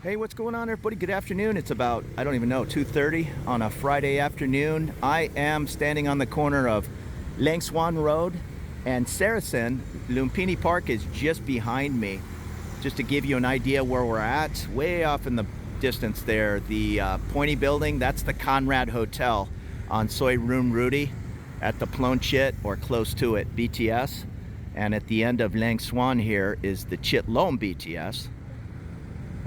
Hey, what's going on, everybody? Good afternoon. It's about, I don't even know, 2:30 on a Friday afternoon. I am standing on the corner of Langsuan Road and Sarason. Lumphini Park is just behind me. Just to give you an idea where we're at, way off in the distance there, the pointy building, that's the Conrad Hotel on Soi Room Rudy at the Plonchit or close to it, BTS. And at the end of Langsuan here is the Chit Lom BTS.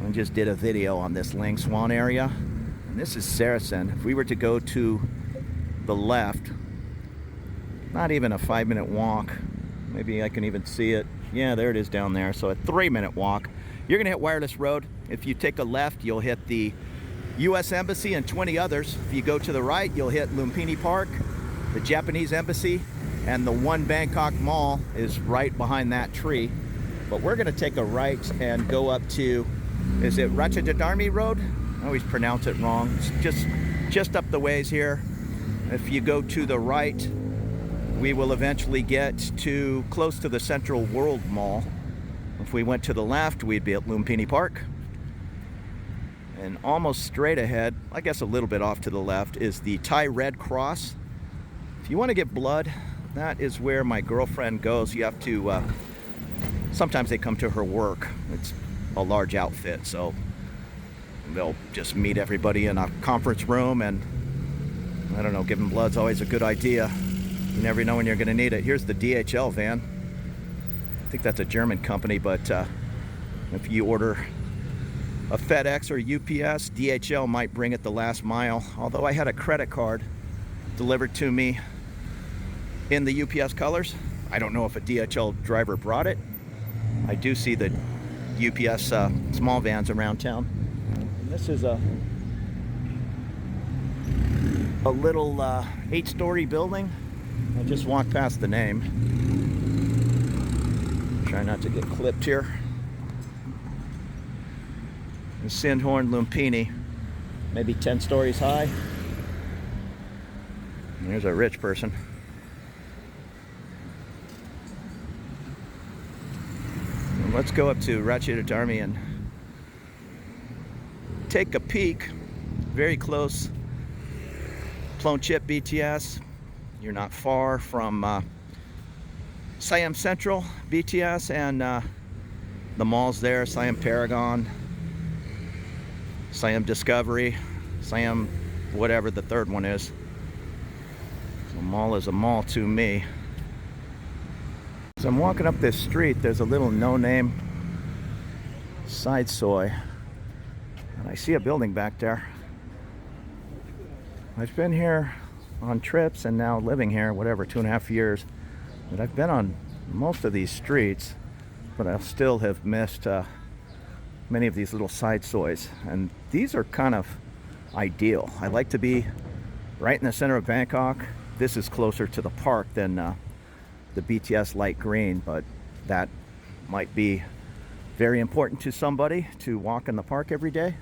I just did a video on this Langsuan area, and this is Sarason. If we were to go to the left, not even a 5-minute walk, maybe I can even see it. Yeah, there it is down there. So a 3-minute walk. You're gonna hit Wireless Road. If you take a left, you'll hit the US Embassy and 20 others. If you go to the right, you'll hit Lumphini Park, the Japanese Embassy, and the One Bangkok Mall is right behind that tree. But we're gonna take a right and go up to, is it Rajdamri Road? I always pronounce it wrong. It's just up the ways here. If you go to the right, we will eventually get to close to the Central World Mall. If we went to the left, we'd be at Lumphini Park. And almost straight ahead, I guess a little bit off to the left, is the Thai Red Cross. If you want to get blood, that is where my girlfriend goes. You have to, sometimes they come to her work. It's a large outfit, so they'll just meet everybody in a conference room, and I don't know, giving blood's always a good idea. You never know when you're going to need it. Here's the DHL van. I think that's a German company, but if you order a FedEx or UPS, DHL might bring it the last mile. Although I had a credit card delivered to me in the UPS colors. I don't know if a DHL driver brought it. I do see the UPS small vans around town. And this is a little 8-story building. I just walked past the name. Try not to get clipped here. The Sindhorn Lumphini, maybe 10 stories high. And there's a rich person. Let's go up to Rajdamri and take a peek. Very close. Plonchit BTS. You're not far from Siam Central BTS and the malls there. Siam Paragon, Siam Discovery, Siam whatever the third one is. So a mall is a mall to me. So I'm walking up this street, there's a little no-name side soy, and I see a building back there. I've been here on trips and now living here, whatever, 2.5 years, but I've been on most of these streets, but I still have missed many of these little side soys, and these are kind of ideal. I like to be right in the center of Bangkok. This is closer to the park than the BTS light green, but that might be very important to somebody to walk in the park every day.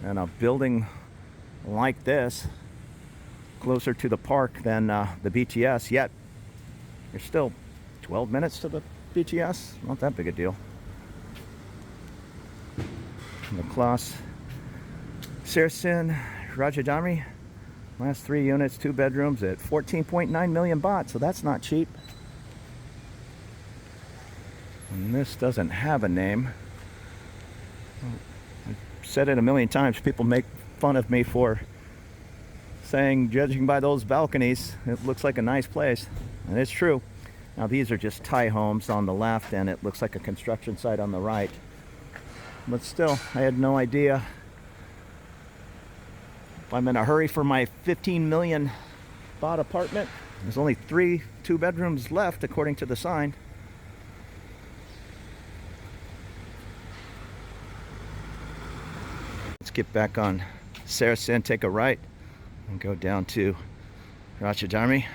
And a building like this, closer to the park than the BTS, yet you're still 12 minutes to the BTS, not that big a deal. And the class Sarason Rajdamri, last 3 units, 2 bedrooms at 14.9 million baht, so that's not cheap. And this doesn't have a name. I've said it a million times. People make fun of me for saying, judging by those balconies, it looks like a nice place. And it's true. Now these are just Thai homes on the left, and it looks like a construction site on the right. But still, I had no idea. If I'm in a hurry for my 15 million baht apartment, there's only 3 2-bedrooms left according to the sign. Let's get back on Sarason, take a right, and go down to Rajdamri.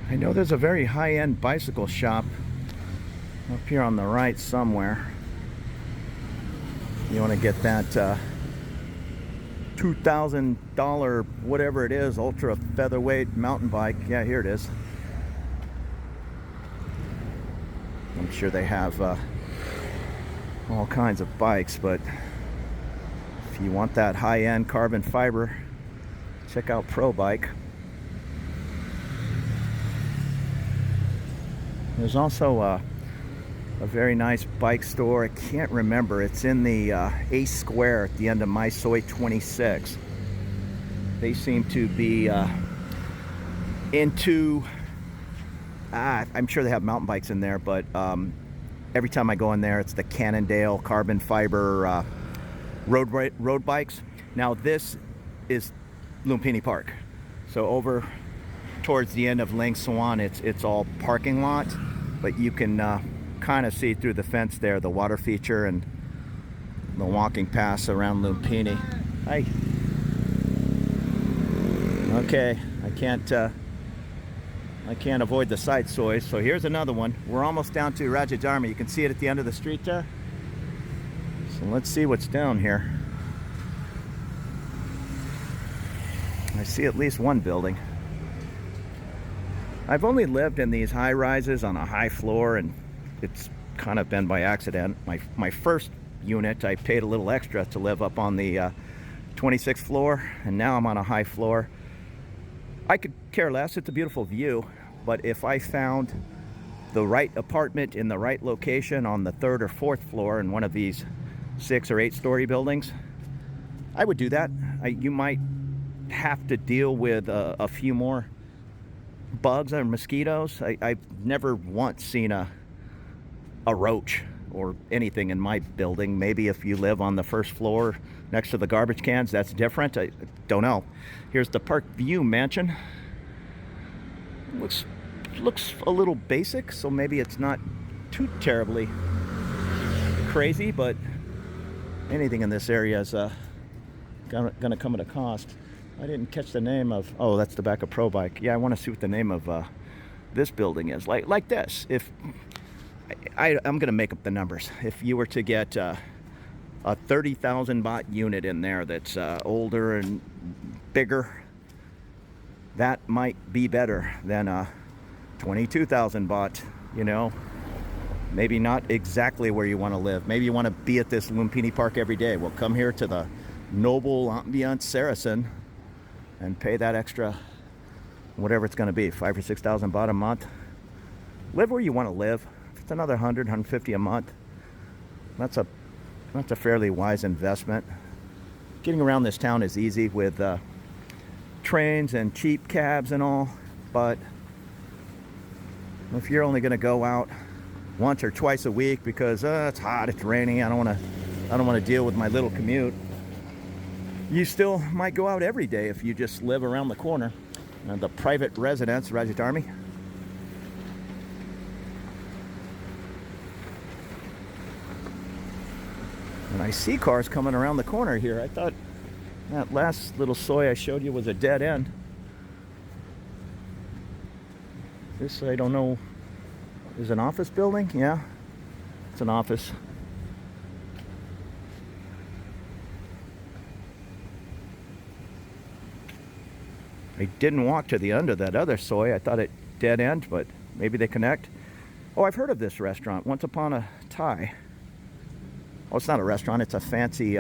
I know there's a very high-end bicycle shop up here on the right somewhere. You want to get that $2,000 whatever it is, ultra featherweight mountain bike. Yeah, here it is. I'm sure they have all kinds of bikes, but if you want that high-end carbon fiber, check out Pro Bike. There's also a very nice bike store. I can't remember. It's in the Ace Square at the end of My Soy 26. They seem to be into, I'm sure they have mountain bikes in there, but every time I go in there, it's the Cannondale carbon fiber road bikes. Now this is Lumphini Park. So over towards the end of Langsuan, it's all parking lot, but you can kind of see through the fence there the water feature and the walking paths around Lumphini. Hi. Okay, I can't avoid the side soys. So here's another one. We're almost down to Rajdamri. You can see it at the end of the street there. So let's see what's down here. I see at least one building. I've only lived in these high rises on a high floor, and it's kind of been by accident. My first unit, I paid a little extra to live up on the 26th floor, and now I'm on a high floor. I could care less. It's a beautiful view, but if I found the right apartment in the right location on the 3rd or 4th floor in one of these 6 or 8 story buildings, I would do that. You might have to deal with a few more bugs or mosquitoes. I've never once seen a roach or anything in my building. Maybe if you live on the 1st floor next to the garbage cans, that's different. I don't know. Here's the Park View Mansion. Looks a little basic, so maybe it's not too terribly crazy, but anything in this area is gonna come at a cost. I didn't catch the name of, oh, that's the back of Pro Bike. Yeah, I want to see what the name of this building is. Like this. If I'm gonna make up the numbers. If you were to get a 30,000 baht unit in there that's older and bigger, that might be better than a 22,000 baht, you know. Maybe not exactly where you want to live. Maybe you want to be at this Lumphini Park every day. Well, come here to the noble ambiance Sarason and pay that extra, whatever it's going to be, 5,000 or 6,000 baht a month. Live where you want to live. If it's another 100, 150 a month, that's a fairly wise investment. Getting around this town is easy with trains and cheap cabs and all, but if you're only going to go out once or twice a week because it's hot, it's rainy, I don't want to deal with my little commute, you still might go out every day if you just live around the corner. The private residence, Rajdamri. And I see cars coming around the corner here. I thought that last little soy I showed you was a dead end. This, I don't know, is an office building? Yeah, it's an office. I didn't walk to the end of that other soy. I thought it dead end, but maybe they connect. Oh, I've heard of this restaurant, Once Upon a Thai. Oh, it's not a restaurant, it's a fancy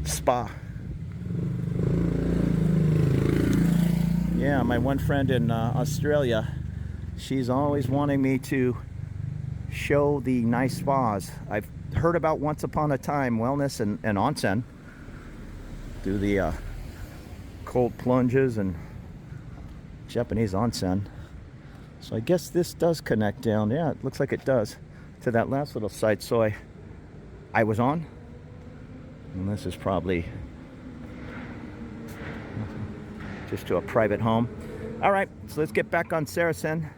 spa. Yeah, my one friend in Australia, she's always wanting me to show the nice spas. I've heard about Once Upon a Time Wellness and onsen. Do the cold plunges and Japanese onsen. So I guess this does connect down. Yeah, it looks like it does. To that last little side soy I was on. And this is probably just to a private home. All right, so let's get back on Sarason.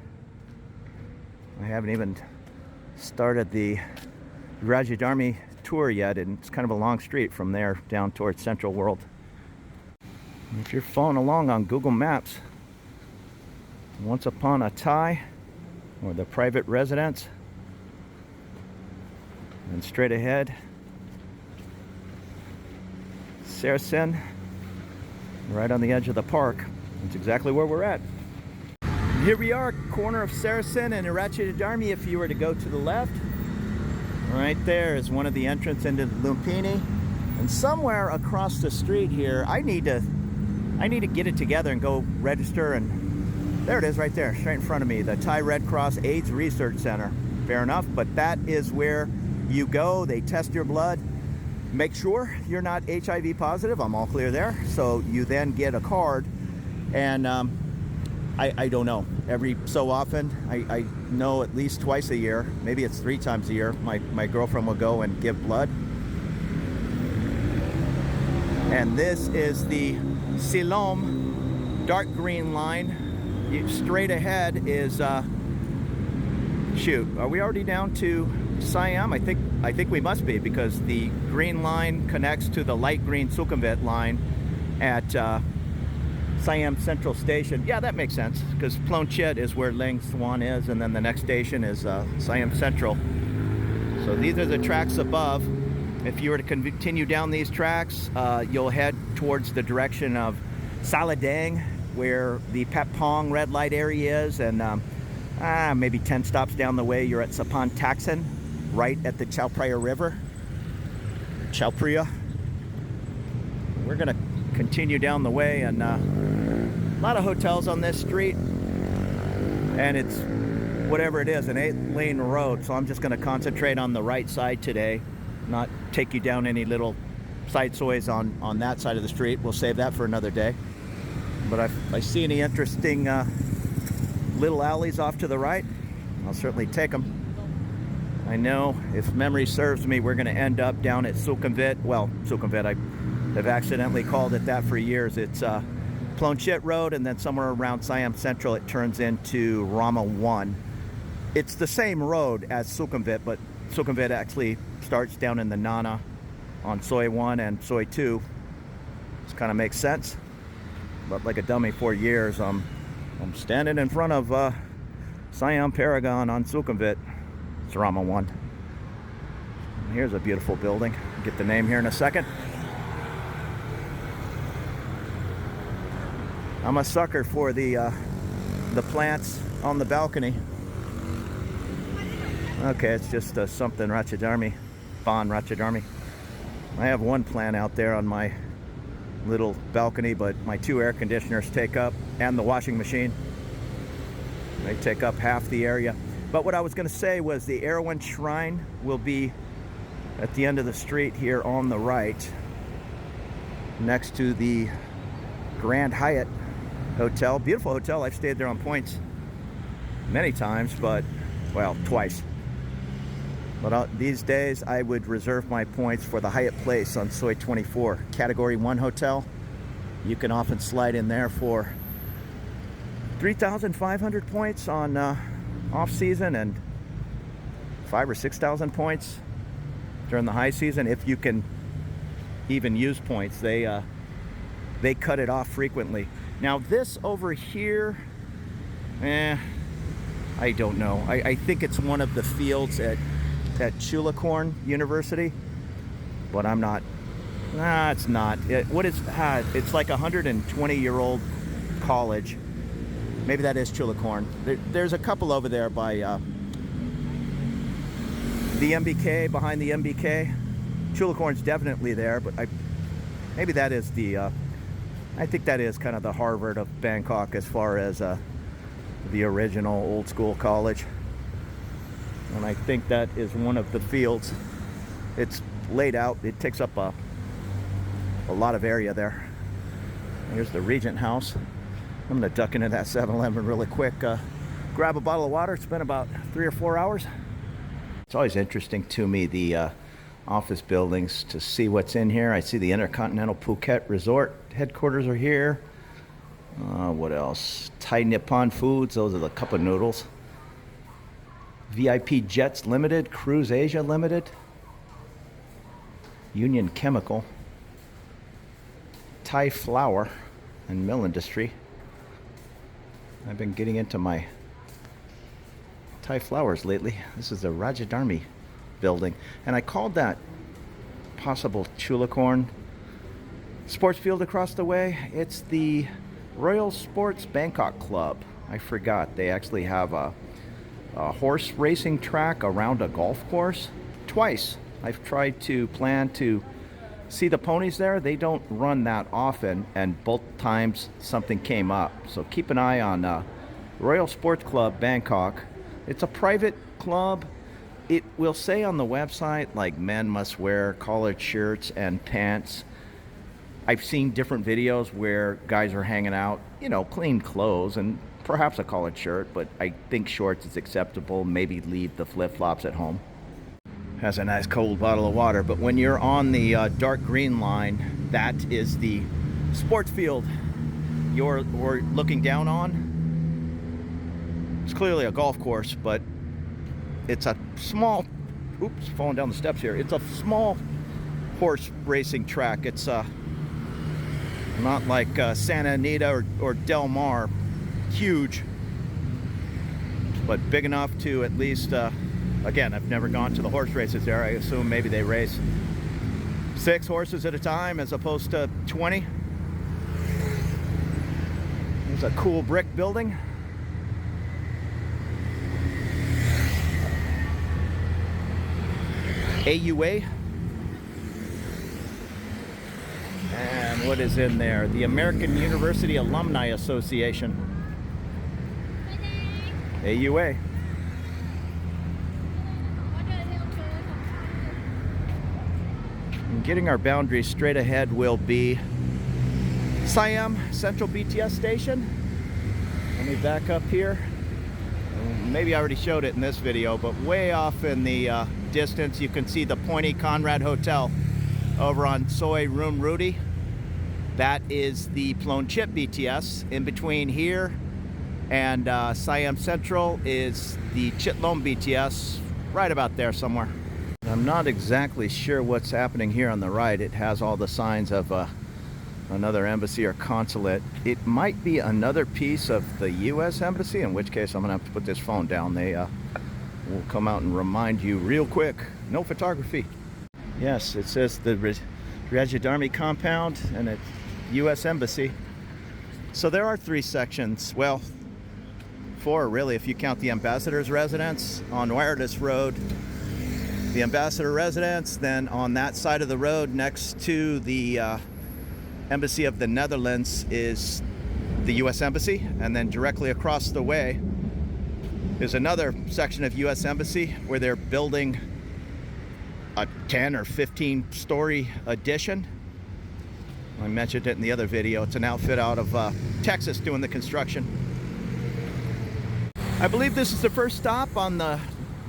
I haven't even started the Rajdamri tour yet, and it's kind of a long street from there down towards Central World. If you're following along on Google Maps, Once Upon a Thai, or the private residence, and straight ahead, Sarason, right on the edge of the park. That's exactly where we're at. Here we are, corner of Sarason and Rajdamri. If you were to go to the left, Right there is one of the entrance into Lumphini. And somewhere across the street here, I need to get it together and go register, and there it is right there, straight in front of me, the Thai Red Cross AIDS Research Center. Fair enough, but that is where you go. They test your blood, make sure you're not HIV positive. I'm all clear there. So you then get a card, and I don't know, every so often, I know at least twice a year, maybe it's 3 times a year, my girlfriend will go and give blood. And this is the Siloam dark green line. Straight ahead is, shoot, are we already down to Siam? I think we must be, because the green line connects to the light green sukhumvit line at Siam Central Station. Yeah, that makes sense, because Phnom Chit is where Langsuan is, and then the next station is Siam Central. So these are the tracks above. If you were to continue down these tracks, you'll head towards the direction of Saladang, where the Patpong red light area is, and maybe 10 stops down the way, you're at Sapan Taksin, right at the Chao Phraya River. Chao Phraya. We're gonna continue down the way, and a lot of hotels on this street, and it's whatever it is, an 8-lane road, so I'm just going to concentrate on the right side today, not take you down any little side soys on that side of the street. We'll save that for another day. But if I see any interesting little alleys off to the right, I'll certainly take them. I know, if memory serves me, we're going to end up down at Sukhumvit. Well, Sukhumvit, I've accidentally called it that for years. It's Phnom Chit Road, and then somewhere around Siam Central it turns into Rama 1. It's the same road as Sukhumvit, but Sukhumvit actually starts down in the Nana on Soi 1 and Soi 2. This kind of makes sense. But like a dummy for years, I'm standing in front of Siam Paragon on Sukhumvit. It's Rama 1. And here's a beautiful building. I'll get the name here in a second. I'm a sucker for the plants on the balcony. Okay, it's just something Rajdamri, Bon Rajdamri. I have one plant out there on my little balcony, but my 2 air conditioners take up, and the washing machine. They take up half the area. But what I was going to say was the Erawan Shrine will be at the end of the street here on the right, next to the Grand Hyatt Hotel. Beautiful hotel. I've stayed there on points many times, but, well, twice. But these days I would reserve my points for the Hyatt Place on Soi 24. Category 1 hotel. You can often slide in there for 3,500 points on off season, and 5,000 or 6,000 points during the high season, if you can even use points. They cut it off frequently. Now this over here, I don't know. I think it's one of the fields at Chulalongkorn University, but I'm not. Nah, it's not. It's like a 120-year-old college. Maybe that is Chulalongkorn. There's a couple over there by the MBK, behind the MBK. Chulalongkorn's definitely there, but maybe that is the. I think that is kind of the Harvard of Bangkok as far as the original old school college. And I think that is one of the fields. It's laid out. It takes up a lot of area there. Here's the Regent House. I'm going to duck into that 7-Eleven really quick. Grab a bottle of water. It's been about 3 or 4 hours. It's always interesting to me, the office buildings, to see what's in here. I see the Intercontinental Phuket Resort headquarters are here. What else? Thai Nippon Foods. Those are the cup of noodles. VIP Jets Limited, Cruise Asia Limited, Union Chemical, Thai Flour and Mill Industry. I've been getting into my Thai flowers lately. This is the Rajdamri building, and I called that possible Chulalongkorn sports field across the way. It's the Royal Sports Bangkok Club. I forgot they actually have a horse racing track around a golf course. twice. I've tried to plan to see the ponies there. They don't run that often, and both times something came up. So keep an eye on Royal Sports Club Bangkok. It's a private club. It will say on the website like men must wear collared shirts and pants. I've seen different videos where guys are hanging out, you know, clean clothes and perhaps a collared shirt, but I think shorts is acceptable. Maybe leave the flip-flops at home. Has a nice cold bottle of water, but when you're on the dark green line, that is the sports field you're looking down on. It's clearly a golf course, but it's a small, oops, falling down the steps here. It's a small horse racing track. It's not like Santa Anita or Del Mar, huge, but big enough to at least, again, I've never gone to the horse races there. I assume maybe they race 6 horses at a time as opposed to 20. There's a cool brick building. AUA. And what is in there? The American University Alumni Association. AUA. And getting our boundaries straight ahead will be Siam Central BTS station. Let me back up here. Maybe I already showed it in this video, but way off in the distance you can see the Pointy Conrad Hotel over on Soi Room Rudy. That is the Plon Chip BTS. In between here and Siam Central is the Chitlom BTS, right about there somewhere. I'm not exactly sure what's happening here on the right. It has all the signs of another embassy or consulate. It might be another piece of the U.S. embassy, in which case I'm gonna have to put this phone down. They will come out and remind you real quick. No photography. Yes, it says the Rajdamri compound and a U.S. embassy. So there are 3 sections. Well, 4 really, if you count the ambassador's residence on Wireless Road. The ambassador residence, then on that side of the road next to the Embassy of the Netherlands is the U.S. Embassy, and then directly across the way there's another section of U.S. Embassy where they're building a 10 or 15 story addition. I mentioned it in the other video. It's an outfit out of Texas doing the construction. I believe this is the first stop on the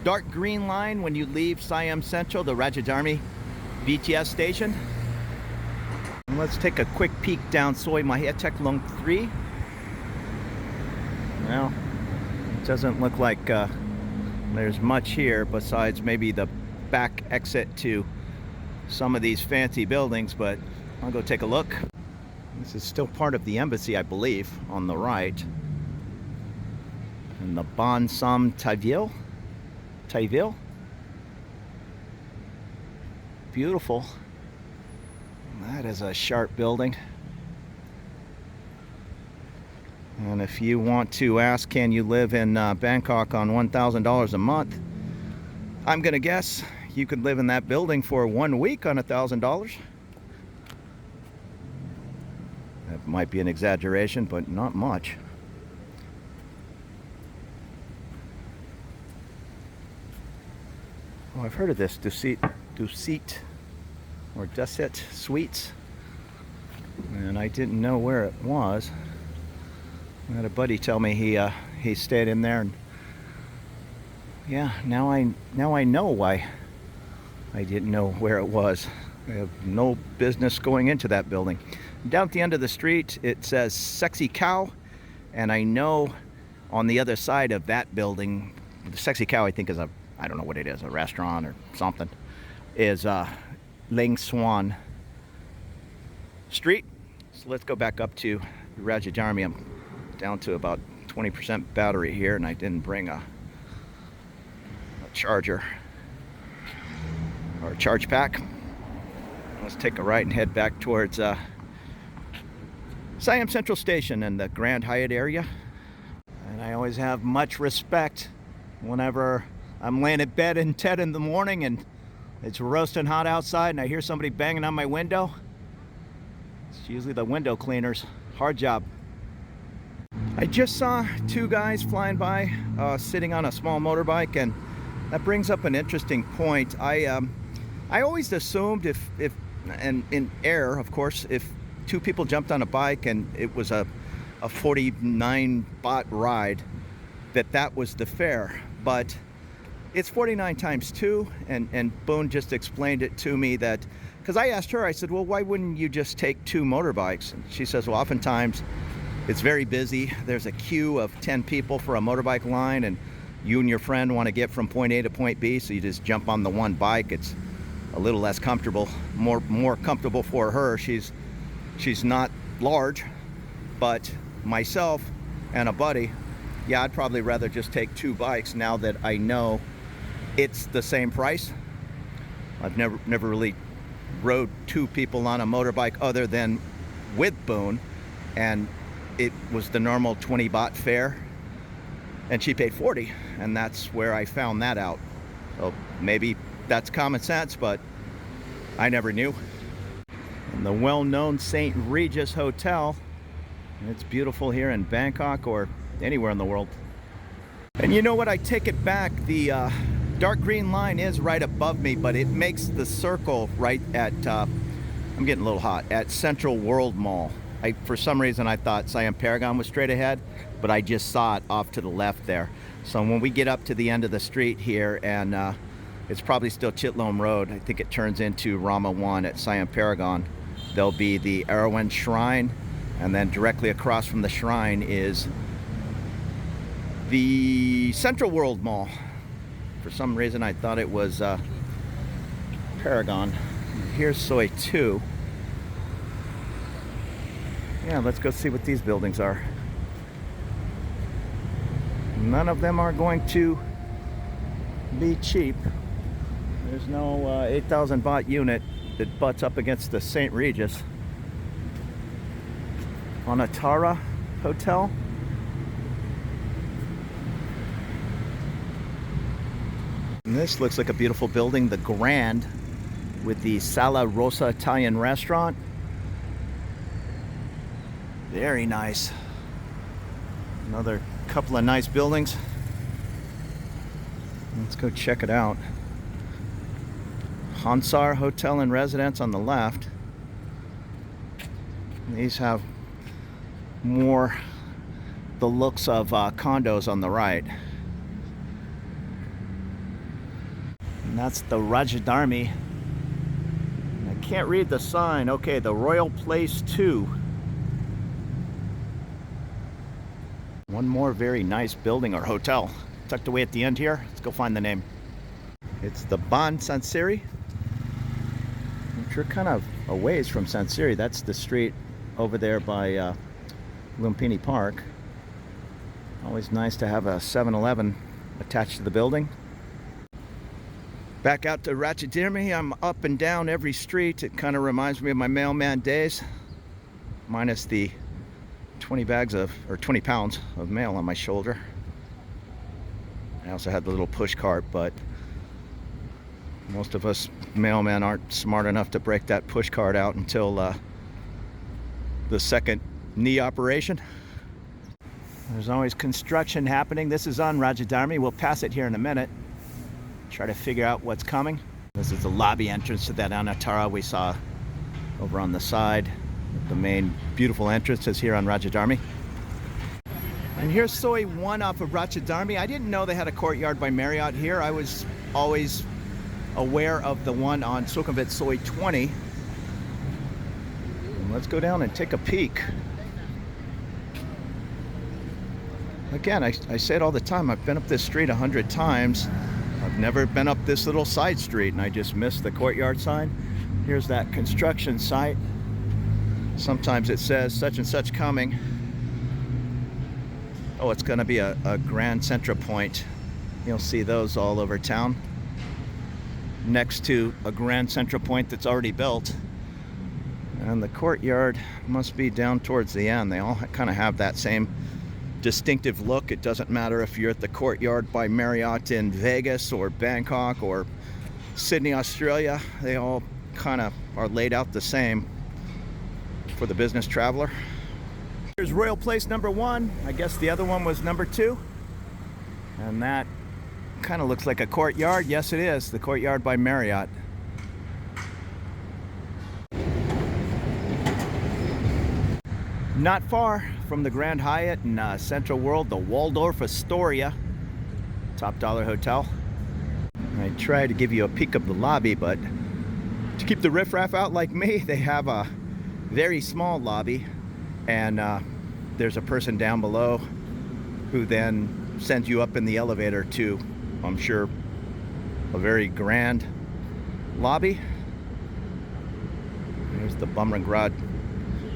dark green line when you leave Siam Central, the Rajdamri BTS station. And let's take a quick peek down Soi Mahiatek Long 3. Well, it doesn't look like there's much here besides maybe the back exit to some of these fancy buildings, but I'll go take a look. This is still part of the embassy, I believe, on the right. And the Bon Sam Taiville. Beautiful. That is a sharp building. And if you want to ask, can you live in Bangkok on $1,000 a month? I'm gonna guess you could live in that building for 1 week on $1,000. That might be an exaggeration, but not much. Oh, I've heard of this, Dusit or Dusit Suites, and I didn't know where it was. I had a buddy tell me he stayed in there, and yeah, now I know why I didn't know where it was. I have no business going into that building. Down at the end of the street it says Sexy Cow, and I know on the other side of that building, the Sexy Cow I think is I don't know what it is, a restaurant or something, is Langsuan Street. So let's go back up to Rajdamri. I'm down to about 20% battery here, and I didn't bring a charger or a charge pack. Let's take a right and head back towards Siam Central Station and the Grand Hyatt area. And I always have much respect whenever I'm laying in bed at 10 in the morning and It's roasting hot outside and I hear somebody banging on my window. It's usually the window cleaners. Hard job. I just saw two guys flying by, sitting on a small motorbike, and that brings up an interesting point. I always assumed and in air, of course, if two people jumped on a bike and it was a 49 baht ride, that was the fare. But it's 49 times 2, and Boone just explained it to me that, because I asked her, I said, well, why wouldn't you just take 2 motorbikes? And she says, well, oftentimes it's very busy. There's a queue of 10 people for a motorbike line, and you and your friend want to get from point A to point B, so you just jump on the one bike. It's a little less comfortable, more comfortable for her. She's not large, but myself and a buddy, yeah, I'd probably rather just take 2 bikes now that I know it's the same price. I've never really rode 2 people on a motorbike other than with Boone, and it was the normal 20 baht fare, and she paid 40, and that's where I found that out. So maybe that's common sense, but I never knew. And the well-known St. Regis Hotel, it's beautiful here in Bangkok or anywhere in the world. And you know what, I take it back, the dark green line is right above me, but it makes the circle right at, I'm getting a little hot, at Central World Mall. For some reason I thought Siam Paragon was straight ahead, but I just saw it off to the left there. So when we get up to the end of the street here, and it's probably still Chitlom Road, I think it turns into Rama 1 at Siam Paragon, there'll be the Erawan Shrine, and then directly across from the shrine is the Central World Mall. For some reason I thought it was Paragon. Here's Soi 2. Yeah, let's go see what these buildings are. None of them are going to be cheap. There's no 8,000 baht unit that butts up against the St. Regis. Onatara Hotel. And this looks like a beautiful building, the Grand, with the Sala Rosa Italian restaurant. Very nice. Another couple of nice buildings. Let's go check it out. Hansar Hotel and Residence on the left. These have more the looks of condos on the right. And that's the Rajdamri. I can't read the sign. Okay, the Royal Place 2. One more very nice building or hotel tucked away at the end here. Let's go find the name. It's the Ban Sansiri, which are kind of a ways from Sansiri. That's the street over there by Lumphini Park. Always nice to have a 7-Eleven attached to the building. Back out to Rajdamri. I'm up and down every street. It kind of reminds me of my mailman days, minus the 20 pounds of mail on my shoulder. I also had the little push cart, but most of us mailmen aren't smart enough to break that push cart out until the second knee operation. There's always construction happening. This is on Rajdamri. We'll pass it here in a minute. Try to figure out what's coming. This is the lobby entrance to that Onatara we saw over on the side. The main beautiful entrance is here on Rajdamri. And here's Soi 1 off of Rajdamri. I didn't know they had a courtyard by Marriott here. I was always aware of the one on Sukhumvit Soi 20. And let's go down and take a peek. Again, I say it all the time. I've been up this street 100 times. I've never been up this little side street, and I just missed the courtyard sign. Here's that construction site. Sometimes it says such and such coming. Oh, it's going to be a Grand Central Point. You'll see those all over town. Next to a Grand Central Point that's already built. And the courtyard must be down towards the end. They all kind of have that same distinctive look. It doesn't matter if you're at the courtyard by Marriott in Vegas or Bangkok or Sydney, Australia. They all kind of are laid out the same for the business traveler. Here's Royal Place number 1. I guess the other one was number 2. And that kind of looks like a courtyard. Yes, it is. The Courtyard by Marriott. Not far from the Grand Hyatt in Central World, the Waldorf Astoria, top dollar hotel. I tried to give you a peek of the lobby, but to keep the riffraff out like me, they have a very small lobby, and there's a person down below who then sends you up in the elevator to, I'm sure, a very grand lobby. There's the Bumrungrad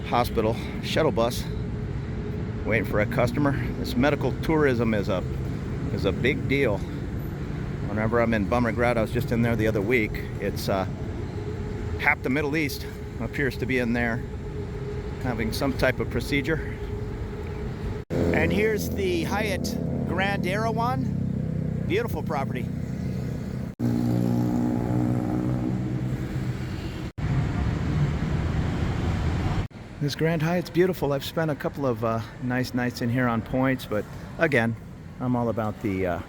Hospital shuttle bus waiting for a customer. This medical tourism is a big deal. Whenever I'm in Bumrungrad, I was just in there the other week. It's half the Middle East appears to be in there having some type of procedure. And here's the Hyatt Grand Erawan. Beautiful property. This Grand Hyatt's beautiful. I've spent a couple of nice nights in here on points, but again, I'm all about the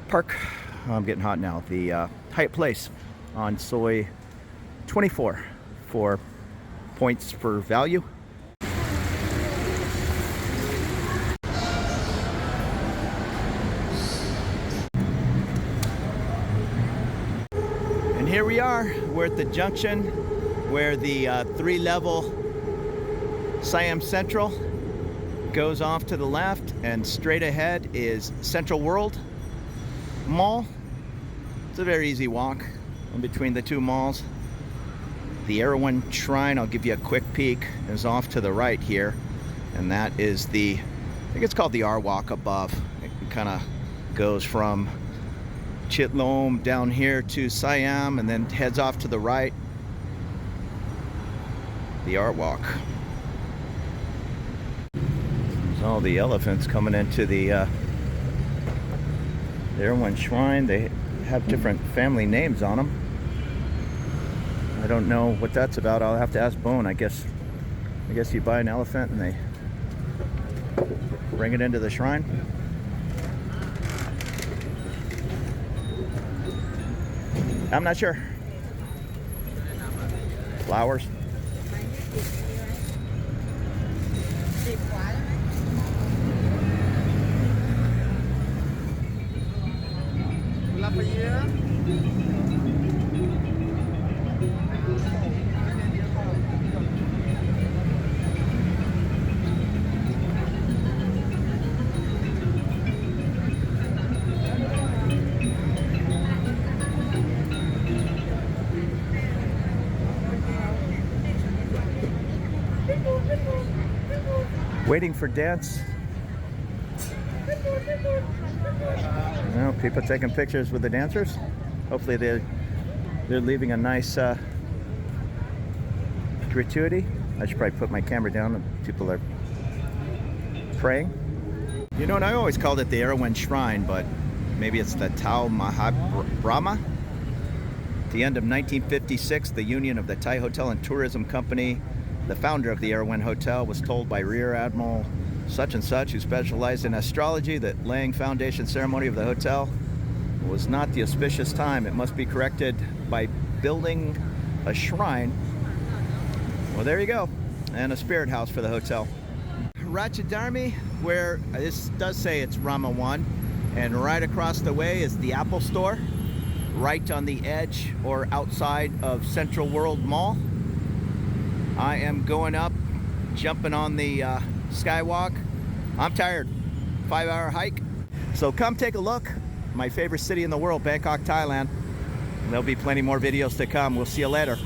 park. I'm getting hot now. The Hyatt Place on Soy 24 for points for value. And here we are. We're at the junction where the 3-level Siam Central goes off to the left, and straight ahead is Central World Mall. It's a very easy walk in between the two malls. The Erawan Shrine, I'll give you a quick peek, is off to the right here, and that is the, I think it's called the R Walk above. It kind of goes from Chitlom down here to Siam and then heads off to the right. The art walk. There's all the elephants coming into the Erawan Shrine. They have different family names on them. I don't know what that's about. I'll have to ask Bourne. I guess you buy an elephant and they bring it into the shrine. I'm not sure. Flowers. Waiting for dance. Well, people taking pictures with the dancers. Hopefully they're leaving a nice gratuity. I should probably put my camera down. People are praying. You know, and I always called it the Erawan Shrine, but maybe it's the Tao Mahabrahma. At the end of 1956, the Union of the Thai Hotel and Tourism Company, the founder of the Erawan Hotel, was told by Rear Admiral such and such, who specialized in astrology, that laying foundation ceremony of the hotel was not the auspicious time. It must be corrected by building a shrine. Well, there you go. And a spirit house for the hotel. Rajdamri, where this does say it's Rama 1, and right across the way is the Apple Store, right on the edge or outside of Central World Mall. I am going up, jumping on the skywalk. I'm tired. 5-hour hike. So come take a look. My favorite city in the world, Bangkok, Thailand. There'll be plenty more videos to come. We'll see you later.